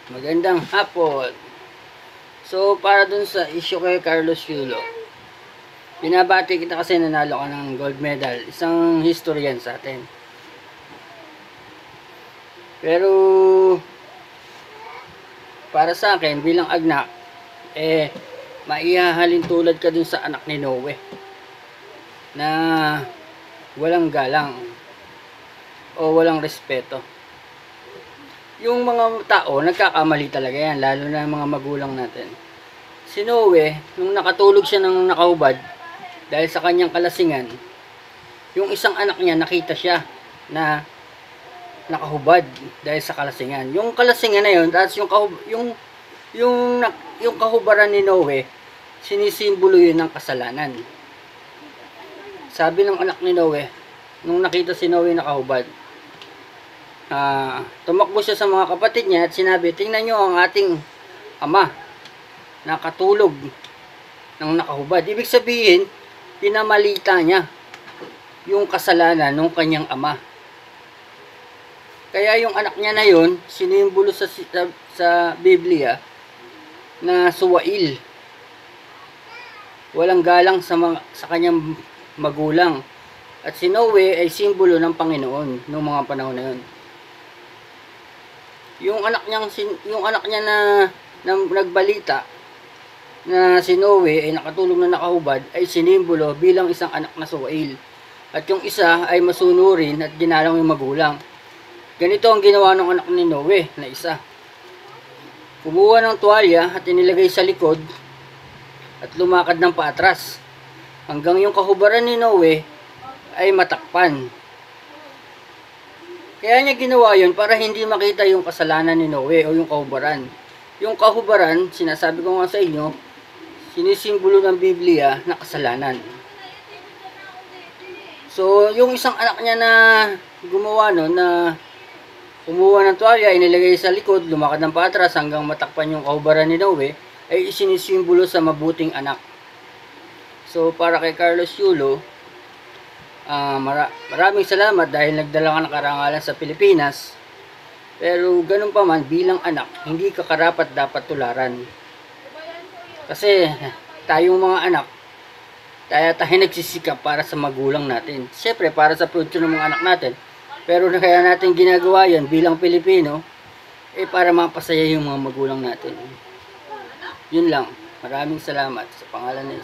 Magandang hapon. So, para dun sa issue kay Carlos Yulo, binabati kita kasi nanalo ka ng gold medal. Isang history yan sa atin. Pero, para sa akin, bilang agnak, maihahalin tulad ka dun sa anak ni Noe na walang galang o walang respeto. Yung mga tao, nagkakamali talaga yan, lalo na yung mga magulang natin. Si Noe, nung nakatulog siya ng nakahubad, dahil sa kanyang kalasingan, yung isang anak niya, nakita siya na nakahubad dahil sa kalasingan. Yung kalasingan na yun, tapos yung kahubaran ni Noe, sinisimbolo yun ng kasalanan. Sabi ng anak ni Noe, nung nakita si Noe nakahubad, tumakbo siya sa mga kapatid niya at sinabi, tingnan nyo ang ating ama nakatulog ng nakahubad. Ibig sabihin, pinamalita niya yung kasalanan ng kanyang ama. Kaya yung anak niya na yun, sinimbolo sa Biblia na suwail. Walang galang sa kanyang magulang. At si Noe ay simbolo ng Panginoon noong mga panahon na yun. Yung anak niya na nagbalita na si Noe ay nakatulog na nakahubad ay sinimbolo bilang isang anak na suwail. At yung isa ay masunurin at ginalang yung magulang. Ganito ang ginawa ng anak ni Noe na isa. Kumuha ng tuwalya at inilagay sa likod at lumakad ng paatras hanggang yung kahubaran ni Noe ay matakpan. Kaya niya ginawa yun para hindi makita yung kasalanan ni Noe o yung kahubaran. Yung kahubaran, sinasabi ko nga sa inyo, sinisimbolo ng Biblia na kasalanan. So, yung isang anak niya na gumawa nun, na kumuha ng tuwalya, inilagay sa likod, lumakad ng patras hanggang matakpan yung kahubaran ni Noe, ay isinisimbolo sa mabuting anak. So, para kay Carlos Yulo, maraming salamat dahil nagdala ka ng karangalan sa Pilipinas. Pero ganun pa man, bilang anak, hindi ka karapat dapat tularan. Kasi tayong mga anak, tayo nagsisikap para sa magulang natin. Siyempre para sa future ng mga anak natin. Pero kaya natin ginagawa yan bilang Pilipino, para mapasaya yung mga magulang natin. Yun lang. Maraming salamat sa pangalan ni